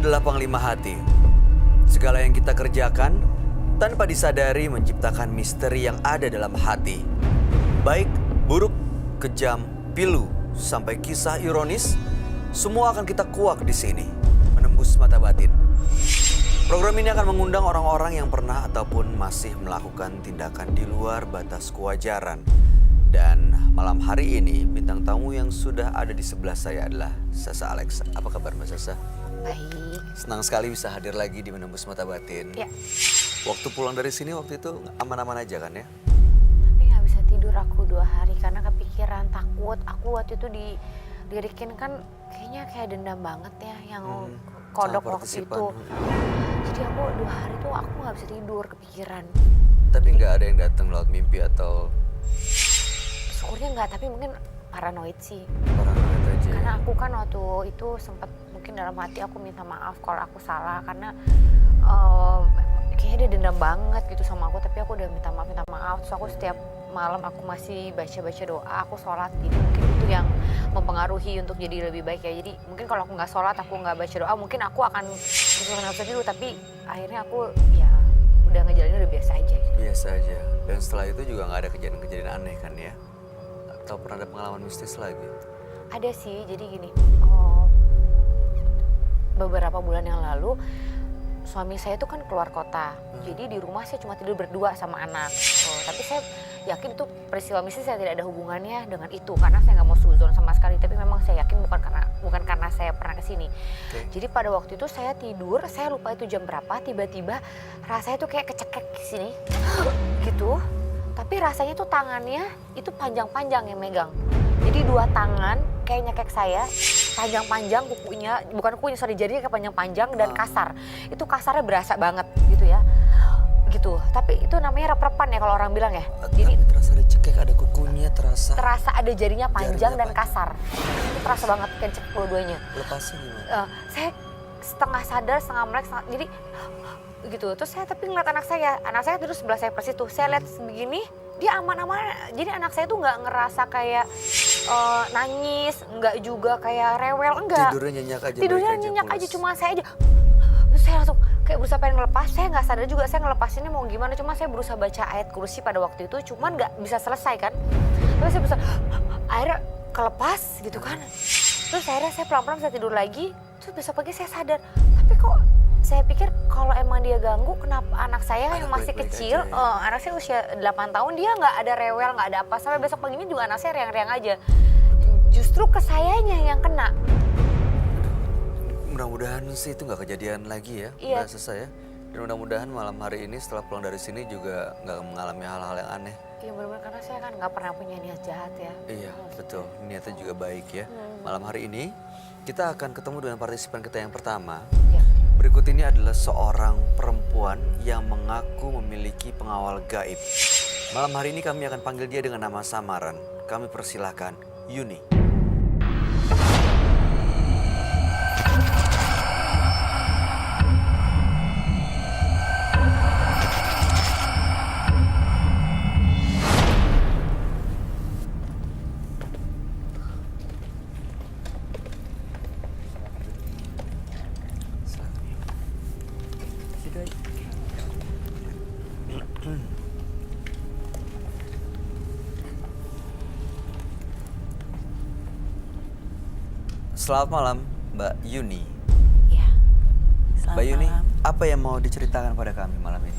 adalah panglima hati. Segala yang kita kerjakan tanpa disadari menciptakan misteri yang ada dalam hati. Baik, buruk, kejam, pilu, sampai kisah ironis, semua akan kita kuak di sini, menembus mata batin. Program ini akan mengundang orang-orang yang pernah ataupun masih melakukan tindakan di luar batas kewajaran. Dan malam hari ini bintang tamu yang sudah ada di sebelah saya adalah Sasa Alexa. Apa kabar Mbak Sasa? Baik. Senang sekali bisa hadir lagi di Menembus Mata Batin. Ya. Waktu pulang dari sini waktu itu aman-aman aja kan ya? Tapi nggak bisa tidur aku 2 hari karena kepikiran takut. Aku waktu itu dirikin kan kayaknya kayak dendam banget ya yang kodok waktu itu. Jadi aku 2 hari tuh aku nggak bisa tidur kepikiran. Tapi nggak ada yang datang lewat mimpi atau? Syukurnya nggak, tapi mungkin paranoid sih. Paranoid aja. Karena aku kan waktu itu sempat mungkin dalam hati aku minta maaf kalau aku salah karena kayaknya dia dendam banget gitu sama aku, tapi aku udah minta maaf. Terus aku setiap malam aku masih baca doa, aku sholat, jadi mungkin itu yang mempengaruhi untuk jadi lebih baik ya. Jadi mungkin kalau aku nggak sholat, aku nggak baca doa, mungkin aku akan berusaha dulu, tapi akhirnya aku ya udah ngejalanin udah biasa aja. Gitu. Biasa aja. Dan setelah itu juga nggak ada kejadian-kejadian aneh kan ya? Atau pernah ada pengalaman mistis lagi? Ada sih, jadi gini, beberapa bulan yang lalu suami saya itu kan keluar kota, jadi di rumah saya cuma tidur berdua sama anak. Tapi saya yakin itu peristiwa mistis, saya tidak ada hubungannya dengan itu karena saya nggak mau suzon sama sekali. Tapi memang saya yakin bukan karena saya pernah kesini. Jadi pada waktu itu saya tidur, saya lupa itu jam berapa, tiba-tiba rasanya tuh kayak kecekek di sini, gitu. Tapi rasanya tuh tangannya itu panjang-panjang yang megang. Jadi 2 tangan kayak nyekek saya, panjang-panjang kukunya, bukan kukunya, sorry, jadinya kayak panjang-panjang dan kasar. Itu kasarnya berasa banget gitu ya. Gitu. Tapi itu namanya rep-repan ya kalau orang bilang ya. Jadi terasa ada cekek, ada kukunya, terasa ada jarinya panjang dan kasar. Itu terasa banget kencek dua-duanya. Lepasnya gimana? Saya setengah sadar, setengah melek, jadi gitu. Terus saya tapi ngeliat anak saya terus sebelah saya persis tuh. Saya lihat begini, dia aman-aman. Jadi anak saya tuh nggak ngerasa kayak nangis, nggak juga kayak rewel, enggak. Tidurnya nyenyak aja, cuma saya aja. Terus saya langsung kayak berusaha pengen ngelepas, saya nggak sadar juga saya ngelepasinnya mau gimana. Cuma saya berusaha baca ayat kursi pada waktu itu, cuman nggak bisa selesai kan. Tapi saya berusaha, akhirnya kelepas gitu kan. Terus akhirnya saya pelan-pelan bisa tidur lagi. Terus besok pagi saya sadar, tapi kok saya pikir kalau emang dia ganggu, kenapa anak saya yang masih kecil, anak saya usia 8 tahun, dia nggak ada rewel, nggak ada apa. Sampai besok paginya juga anak saya riang-riang aja. Justru ke sayanya yang kena. Mudah-mudahan sih itu nggak kejadian lagi ya, Iya. Mbak Sasa ya. Dan mudah-mudahan malam hari ini setelah pulang dari sini juga nggak mengalami hal-hal yang aneh. Iya benar-benar, karena saya kan nggak pernah punya niat jahat ya. Iya, betul. Niatnya juga baik ya. Malam hari ini kita akan ketemu dengan partisipan kita yang pertama. Ya. Berikut ini adalah seorang perempuan yang mengaku memiliki pengawal gaib. Malam hari ini kami akan panggil dia dengan nama samaran. Kami persilahkan Yuni. Selamat malam, Mbak Yuni. Ya, selamat Mbak Yuni, malam. apa yang mau diceritakan pada kami malam ini?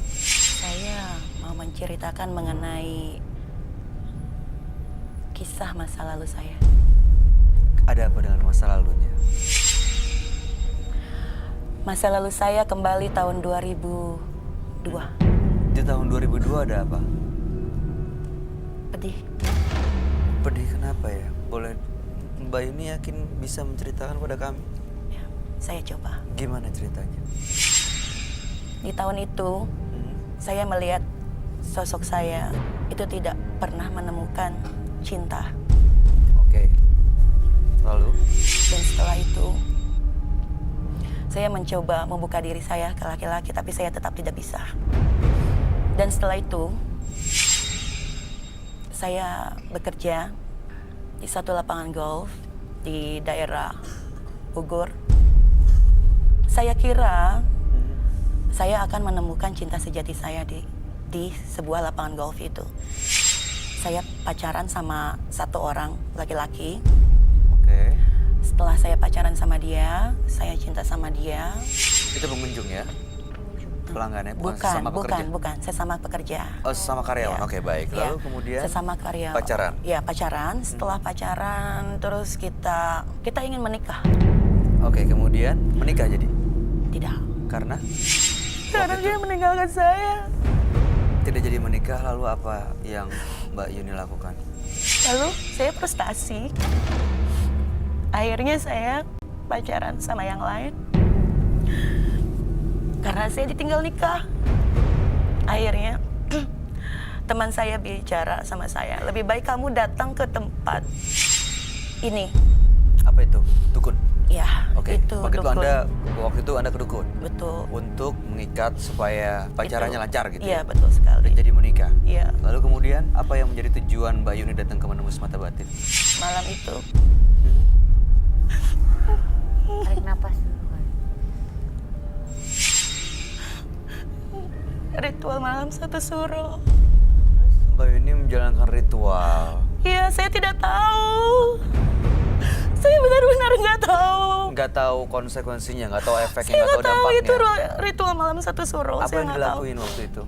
Saya mau menceritakan mengenai kisah masa lalu saya. Ada apa dengan masa lalunya? Masa lalu saya kembali tahun 2002. Di tahun 2002 ada apa? Pedih. Pedih kenapa ya? Boleh Mbak Yuni yakin bisa menceritakan pada kami? Ya, saya coba. Gimana ceritanya? Di tahun itu, saya melihat sosok saya itu tidak pernah menemukan cinta. Oke. Lalu? Dan setelah itu, saya mencoba membuka diri saya ke laki-laki, tapi saya tetap tidak bisa. Dan setelah itu, saya bekerja di satu lapangan golf di daerah Bogor. Saya kira saya akan menemukan cinta sejati saya di sebuah lapangan golf itu. Saya pacaran sama satu orang laki-laki. Oke. Setelah saya pacaran sama dia, saya cinta sama dia. Itu pengunjung ya? Pelanggannya bukan sesama pekerja? Bukan, sesama pekerja. Oh, sesama karyawan. Ya. Oke, baik. Lalu Ya, kemudian sesama karyawan. pacaran? Ya, pacaran. Setelah pacaran, terus kita ingin menikah. Oke, kemudian menikah jadi? Tidak. Karena Karena dia meninggalkan saya. tidak jadi menikah, lalu apa yang Mbak Yuni lakukan? Lalu saya frustasi. Akhirnya saya pacaran sama yang lain. Karena saya ditinggal nikah. Akhirnya teman saya bicara sama saya, lebih baik kamu datang ke tempat ini. Apa itu? Dukun? Ya, Oke, itu waktu dukun. itu Anda ke dukun? Betul. Untuk mengikat supaya pacarannya Itu. lancar gitu Iya, ya? betul sekali. Dan jadi menikah? Iya. Lalu kemudian apa yang menjadi tujuan Mbak Yuni datang ke Menembus Mata Batin? Malam itu Tarik napas dulu kan. ritual malam satu suro. Mbak Yuni menjalankan ritual. Iya, saya tidak tahu. Saya benar-benar nggak tahu. Nggak tahu konsekuensinya, nggak tahu efeknya, Saya nggak tahu nggak tahu dampaknya. itu ritual malam satu suro. Apa Saya yang nggak tahu. dilakuin waktu itu?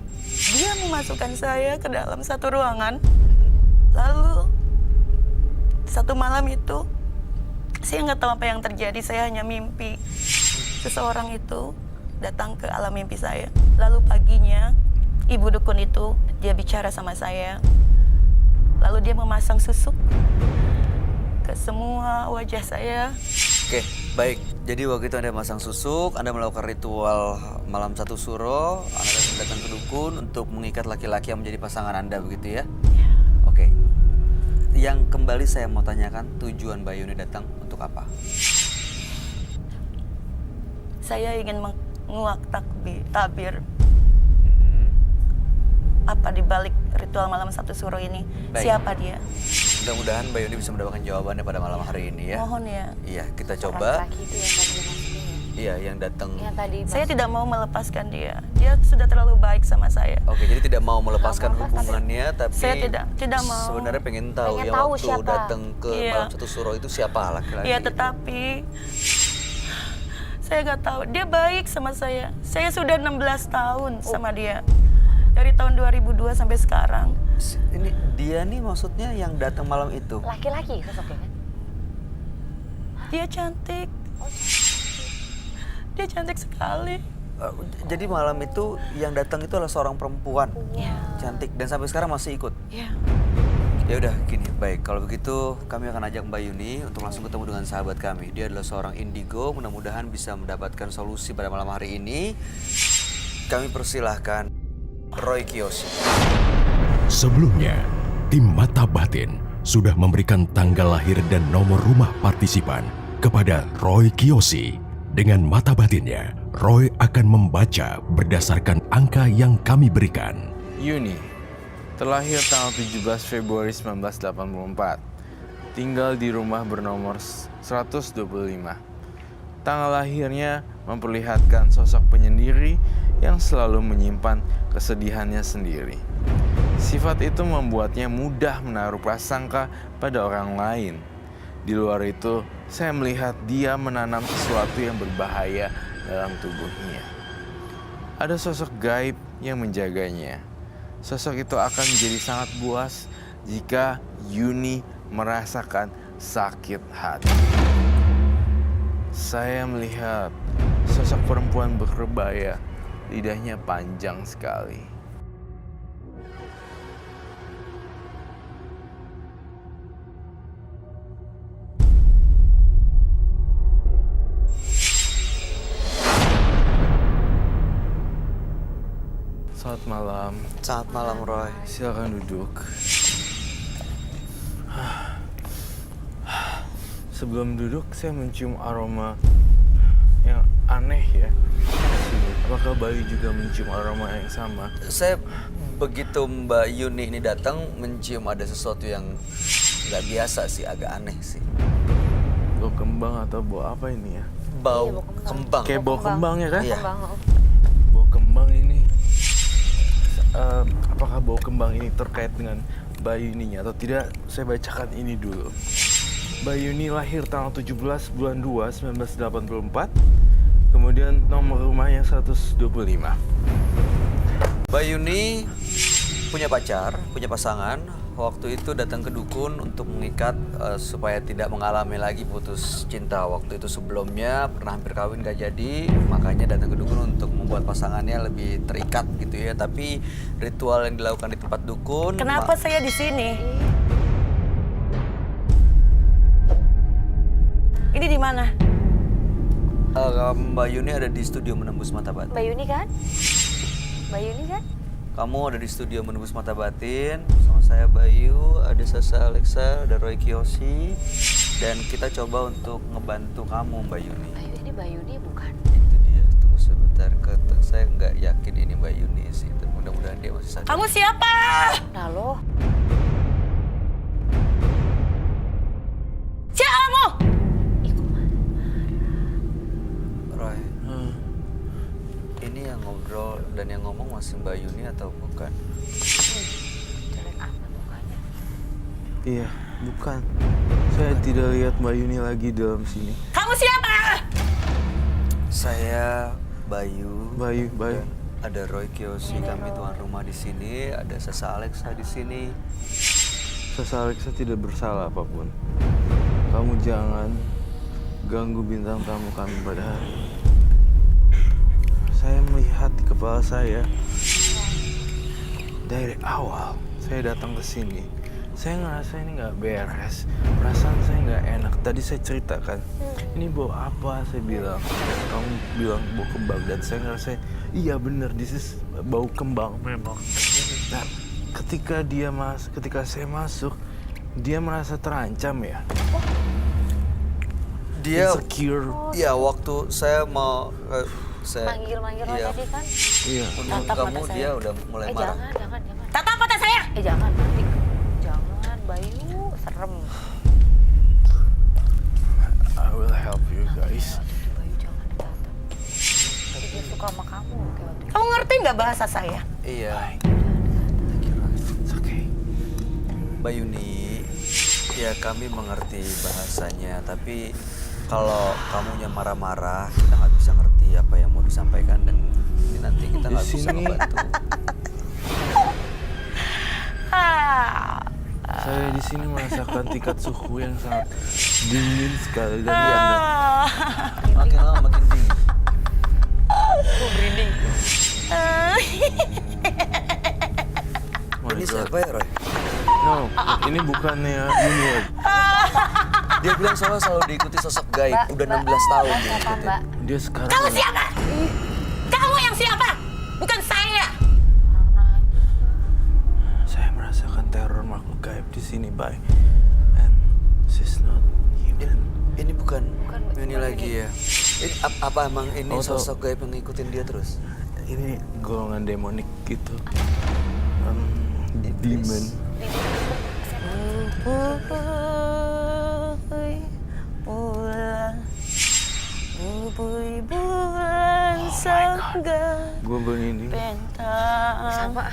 Dia memasukkan saya ke dalam satu ruangan. Lalu satu malam itu saya nggak tahu apa yang terjadi. Saya hanya mimpi seseorang itu datang ke alam mimpi saya. Lalu paginya ibu dukun itu dia bicara sama saya. Lalu dia memasang susuk ke semua wajah saya. Oke, baik. Jadi waktu itu Anda masang susuk, Anda melakukan ritual malam satu suro, Anda datang ke dukun untuk mengikat laki-laki yang menjadi pasangan Anda, begitu ya? Oke. Yang kembali saya mau tanyakan, tujuan Mbak Yuni datang untuk apa? Saya ingin menguak tabir apa di balik ritual malam satu suro ini. Baik. Siapa dia? Mudah-mudahan Mbak Yuni bisa mendapatkan jawabannya pada malam hari ini ya. Mohon ya. Iya, kita Orang coba. laki itu yang tadi maksudnya. Iya, yang datang. Yang tadi Saya tidak mau melepaskan dia. Dia sudah terlalu baik sama saya. Oke, jadi tidak mau melepaskan Nggak mau lepas, hubungannya, tapi Saya tidak mau. sebenarnya pengen tahu Pengen yang tahu waktu siapa. datang ke Iya. malam satu suro itu siapa laki-laki. Ya, itu. tetapi saya nggak tahu. Dia baik sama saya. Saya sudah 16 tahun sama dia. Dari tahun 2002 sampai sekarang. Ini dia nih maksudnya yang datang malam itu. laki-laki sosoknya kan? Dia cantik. Dia cantik sekali. Jadi malam itu yang datang itu adalah seorang perempuan Ya. cantik dan sampai sekarang masih ikut. Ya. Ya udah gini, baik. Kalau begitu kami akan ajak Mbak Yuni untuk langsung ketemu dengan sahabat kami. Dia adalah seorang indigo, mudah-mudahan bisa mendapatkan solusi pada malam hari ini. Kami persilahkan Roy Kiyoshi. Sebelumnya, tim Mata Batin sudah memberikan tanggal lahir dan nomor rumah partisipan kepada Roy Kiyoshi. Dengan mata batinnya, Roy akan membaca berdasarkan angka yang kami berikan. Yuni, terlahir tanggal 17 Februari 1984. Tinggal di rumah bernomor 125. Tanggal lahirnya memperlihatkan sosok penyendiri yang selalu menyimpan kesedihannya sendiri. Sifat itu membuatnya mudah menaruh prasangka pada orang lain. Di luar itu, saya melihat dia menanam sesuatu yang berbahaya dalam tubuhnya. Ada sosok gaib yang menjaganya. Sosok itu akan menjadi sangat buas jika Yuni merasakan sakit hati. Saya melihat sosok perempuan berkebaya, lidahnya panjang sekali. Selamat malam. Selamat malam Roy. Silakan duduk. Sebelum duduk, saya mencium aroma yang aneh ya. Apakah Bayu juga mencium aroma yang sama? Saya begitu Mbak Yuni ini datang mencium ada sesuatu yang nggak biasa sih, agak aneh sih. Bau kembang atau bau apa ini ya? bau Iya, bau kembang. kembang. Kayak bau kembang ya kan? Iya. Kembang. Bau kembang ini, apakah bau kembang ini terkait dengan Bayuninya atau tidak? Saya bacakan ini dulu. Bayuni lahir tanggal 17 bulan 2 1984. Kemudian nomor rumahnya 125. Bayuni punya pacar, punya pasangan. Waktu itu datang ke dukun untuk mengikat supaya tidak mengalami lagi putus cinta. Waktu itu sebelumnya pernah hampir kawin gak jadi, makanya datang ke dukun untuk membuat pasangannya lebih terikat gitu ya. Tapi ritual yang dilakukan di tempat dukun. Kenapa saya di sini? Ini di mana? Mbak Yuni ada di studio Menembus Mata Batin. Mbak Yuni kan? Mbak Yuni kan? Kamu ada di studio Menembus Mata Batin. Sama saya Bayu, ada Sasa Alexa, ada Roy Kiyoshi. Dan kita coba untuk ngebantu kamu Mbak Yuni. Bayu ini Mbak Yuni bukan? Itu dia, tunggu sebentar. Saya nggak yakin ini Mbak Yuni sih. Mudah-mudahan dia masih sadar. Kamu siapa? Nah lo, Siapa kamu? ikut mana? Roy, ini yang ngobrol dan yang ngomong masih Mbak Yuni atau bukan? Jelek amat mukanya. Iya, bukan. Saya tidak lihat Mbak Yuni lagi dalam sini. Kamu siapa? Saya Bayu. Bayu. Dan ada Roy Kiyoshi, kami tuan rumah di sini. Ada Sasa Alexa di sini. Sasa Alexa tidak bersalah apapun. Kamu jangan ganggu bintang tamu kami pada hari ini. Saya melihat di kepala saya dari awal saya datang ke sini. Saya ngerasa ini nggak beres. Perasaan saya nggak enak. Tadi saya ceritakan, ini bau apa? Saya bilang, kamu bilang bau kembang. Dan saya ngerasa, iya bener, this is bau kembang memang. Nah, ketika saya masuk, dia merasa terancam ya. Dia, Insecure. ya waktu saya mau, saya Manggil-manggil lo iya, tadi kan? Iya. menurut Tatap kamu mata dia saya. udah mulai marah. Jangan. Tatap mata saya. Jangan nanti. Jangan Bayu, serem. I will help you guys. Bayu jangan ditatap. Jadi dia suka sama kamu kayak waktu itu. Kamu ngerti nggak bahasa saya? Iya. It's okay. Mbak Yuni, ya kami mengerti bahasanya, tapi kalau kamunya marah-marah, kita nggak bisa ngerti apa yang mau disampaikan dan ini nanti kita nggak Di bisa sini- membantu. Saya di sini merasakan tingkat suhu yang sangat dingin sekali dan Makin lama makin dingin. Oh my Ini God. siapa ya Roy? No, ini bukannya Yuni lagi. Dia bilang soalnya selalu diikuti sosok gaib, udah 16 tahun dia Siapa ikutin. Mbak? Dia sekarang Kamu siapa? Kamu yang siapa? Bukan saya. saya merasakan teror makhluk gaib di sini, Bay. And she's not human. Ini bukan Bukan Yuni lagi ya? Ini, apa emang ini Oh, sosok gaib yang ngikutin dia terus? Ini golongan demonik gitu. Demon. Bubui bulan sangga Gue begini. bentang Sama.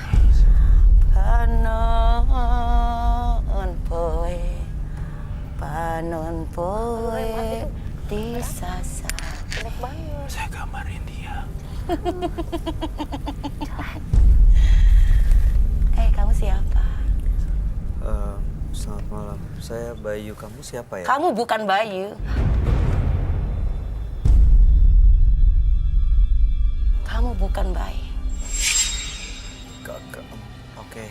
panon poe di sasa. Jelek banget. Saya gambarin dia. Kamu siapa? Selamat malam, saya Bayu. Kamu siapa ya? Kamu bukan Bayu. Kamu bukan Bayu. Oke.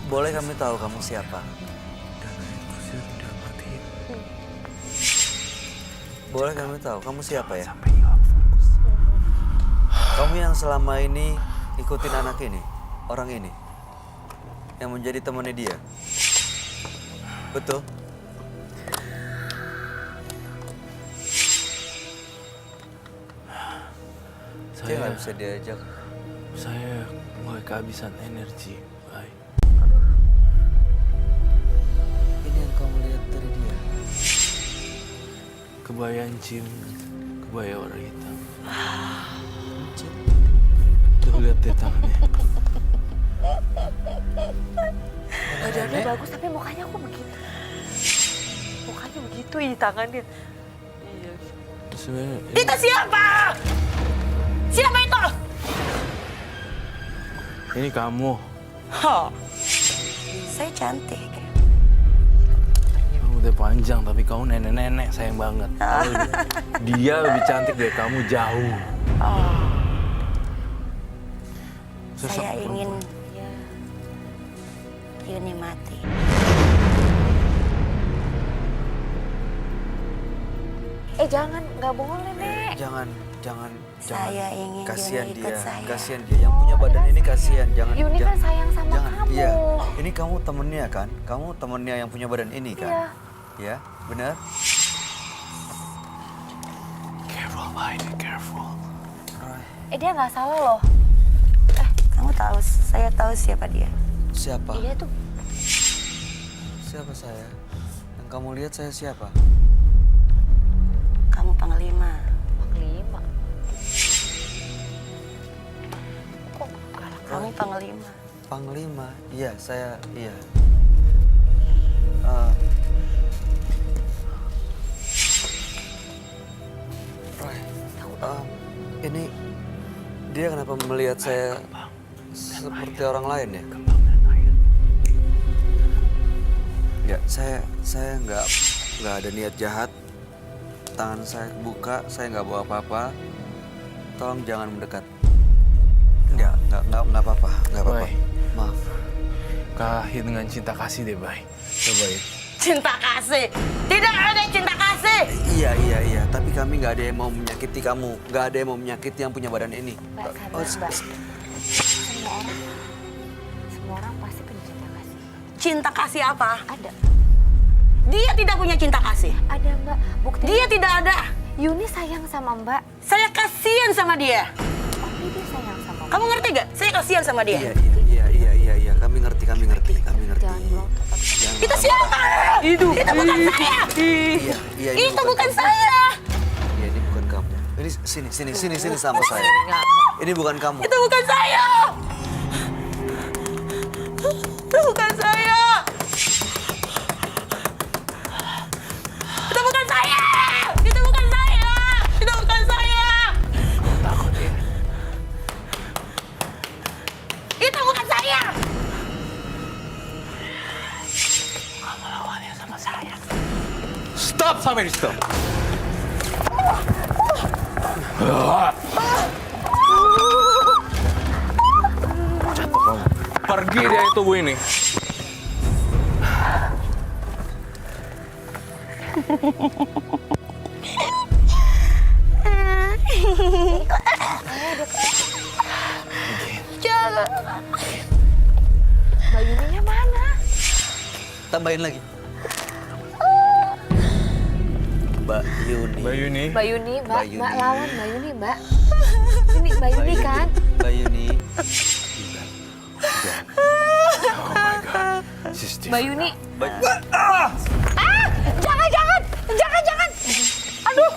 Boleh kami tahu kamu siapa? Boleh kami tahu kamu siapa ya? Kamu yang selama ini ikutin anak ini, orang ini, yang menjadi temannya dia. Betul? Dia nggak bisa diajak. Saya mulai kehabisan energi, Bay. Ini yang kamu lihat dari dia. kebaya encim, kebaya warna hitam. Tuh lihat deh tangannya. Badannya bagus tapi mukanya kok begini. Mukanya begitu di tangannya. Sebenarnya Itu siapa? Siapa itu? ini kamu. Saya cantik. Kamu udah panjang tapi kamu nenek-nenek sayang banget. Dia lebih cantik dari kamu jauh. Sosok Saya ingin perempuan. Yuni mati. Jangan, nggak boleh, Nek. Jangan. Saya ingin Kasihan Yuni ikut dia, saya. kasihan dia. Yang punya badan ini kasihan. Jangan. Yuni kan sayang sama jangan. kamu. Iya. Ini kamu temennya kan? Kamu temennya yang punya badan ini kan? Iya. Ya, benar? Careful, Mike, careful. Dia nggak salah loh. Kamu tahu, saya tahu siapa dia. Siapa? Dia tuh Siapa saya? Yang kamu lihat saya siapa? Kamu panglima. panglima. Kok galak? Kamu panglima. Panglima. Iya, saya iya. Roy, ini dia kenapa melihat saya seperti orang lain ya? Ya, saya nggak ada niat jahat. Tangan saya buka, saya nggak bawa apa-apa. Tolong jangan mendekat. Nggak apa-apa, nggak apa-apa. Baik. Maaf. Kalahi dengan cinta kasih deh, Bay. Coba ya. Cinta kasih. Tidak ada cinta kasih. Iya. Tapi kami nggak ada yang mau menyakiti kamu. Nggak ada yang mau menyakiti yang punya badan ini. Mbak, sabar, Mbak. Semua orang pasti punya cinta kasih. Cinta kasih apa? Ada. Dia tidak punya cinta kasih. Ada, Mbak. Bukti Dia tidak ada. Yuni sayang sama Mbak. Saya kasihan sama dia. Tapi dia sayang sama Mbak. Kamu ngerti gak? Saya kasihan sama dia. Iya. Kami ngerti. Jangan bilang tetap. Jangan Itu marah-marah. siapa? Itu bukan saya. Iya, ini Itu bukan saya. Iya, ini bukan kamu. Ini sini sama saya. Ini bukan kamu. Itu bukan saya. Itu bukan saya. Itu bukan saya. Itu bukan saya. Itu bukan saya. Takut ya. Itu bukan saya. Kamu lawannya sama saya. Stop sampai di stop. Jatuh kamu. Pergi dari tubuh ini. Jangan. Mbak Yuninya mana? Tambahin lagi. Mbak Yuni. Mbak Yuni. Mbak Yuni, Mbak. Mbak Yuni. Mbak lawan Mbak Yuni, Mbak. Ini Mbak Yuni kan? Mbak Yuni. Oh my God. She's Mbak different. Yuni. Jangan. Aduh,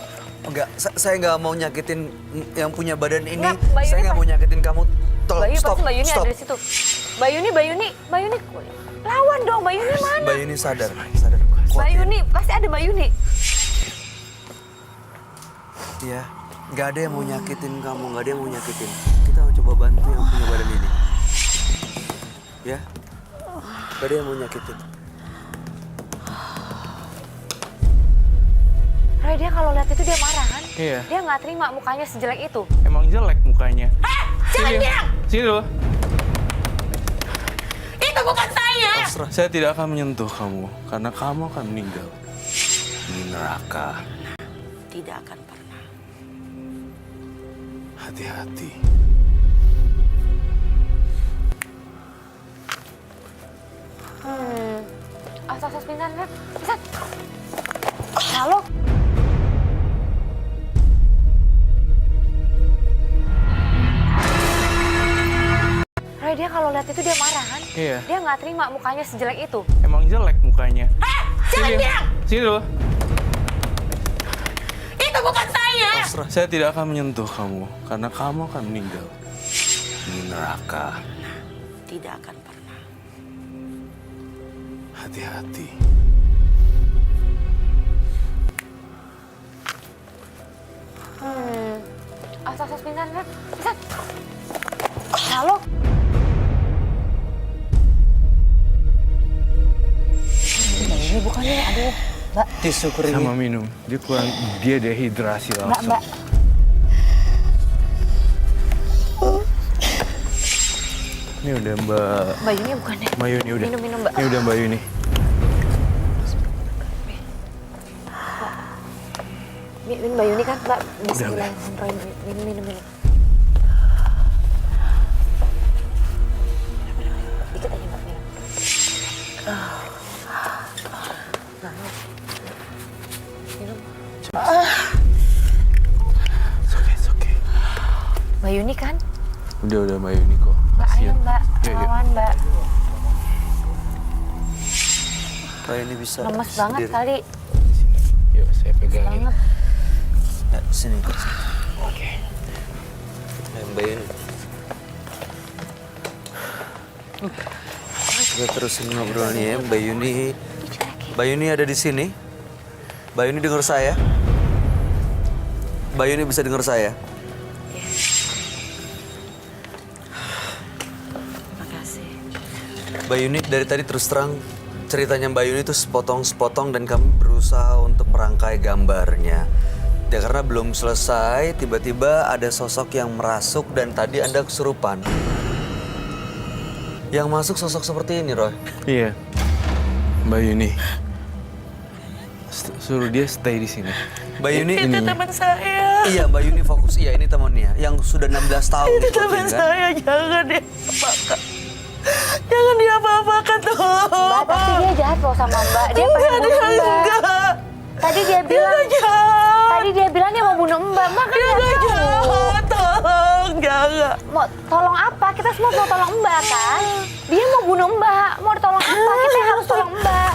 Enggak, saya nggak mau nyakitin yang punya badan ini. Enggak, Mbak Yuni Saya nggak mau nyakitin kamu. Tolong, Mbak Yuni stop, pasti Mbak Yuni stop. ada di situ. Mbak Yuni. Lawan dong, Mbak Yuni mana? Mbak Yuni sadar. Mbak Kuat ya? Yuni, pasti ada Mbak Yuni. Iya, nggak ada yang mau nyakitin kamu, nggak ada yang mau nyakitin. Kita coba bantu yang punya badan ini. Ya, nggak ada yang mau nyakitin. Roy, dia kalau lihat itu dia marah kan? Iya. Dia nggak terima mukanya sejelek itu. Emang jelek mukanya. Jangan Sini. bilang. Sini loh. Itu bukan saya. Saya tidak akan menyentuh kamu karena kamu akan meninggal di neraka. Tidak akan pernah. Hati-hati. Asas pingsan, lihat. Pingsan. Halo? Roy, dia kalau lihat itu dia marah kan? Iya. Dia nggak terima mukanya sejelek itu. Emang jelek mukanya. Jangan Sini. bilang. Sini loh. terserah. Saya tidak akan menyentuh kamu karena kamu akan meninggal di neraka. Tidak akan pernah. Hati-hati. Asas pingsan, pingsan. Halo. Ini bukannya, aduh, Mbak. Tisu kering. Sama minum. Dia dehidrasi Mbak, langsung. Mbak. Ini udah Mbak. Mbak Yuni bukannya. Mbak Yuni udah. Minum, Mbak. Ini udah Mbak Yuni. Ini Mbak Yuni kan, Mbak. Bismillahirrahmanirrahim. Minum. Dikit aja, Mbak, minum. Minum. It's okay. Mbak Yuni kan? Udah Mbak Yuni kok. Mbak, ayo Kasian. Mbak. Yuk. Lawan, Mbak. Roy ini bisa Lemes banget sendiri. kali. Yuk, saya pegangin. Banget. Ya, sini. Oke. Mbak Yuni. Kita terusin ngobrolnya ya, Mbak Yuni. Mbak Yuni ada di sini. Mbak Yuni dengar saya. Mbak Yuni bisa dengar saya. Makasih. Mbak Yuni dari tadi terus terang ceritanya Mbak Yuni itu sepotong-sepotong dan kami berusaha untuk merangkai gambarnya. Ya karena belum selesai, tiba-tiba ada sosok yang merasuk dan tadi Anda kesurupan. Yang masuk sosok seperti ini, Roy. Iya. Mbak Yuni. Suruh dia stay di sini. Mbak Yuni Itu teman saya. Iya, Mbak Yuni fokus. Iya, ini temannya yang sudah 16 tahun Itu ikutin, teman kan? saya. Jangan diapa-apakan. Jangan diapa-apakan, tolong. Mbak, tapi dia jahat loh sama Mbak. Dia pengen bunuh Mbak. Enggak. Tadi dia bilang, Jahat. dia mau bunuh Mbak. Mbak kan nggak tahu. Jahat, tolong. Jangan. Mau tolong apa? Kita semua mau tolong Mbak kan? Dia mau bunuh Mbak. Mau ditolong apa? Kita yang harus tolong Mbak.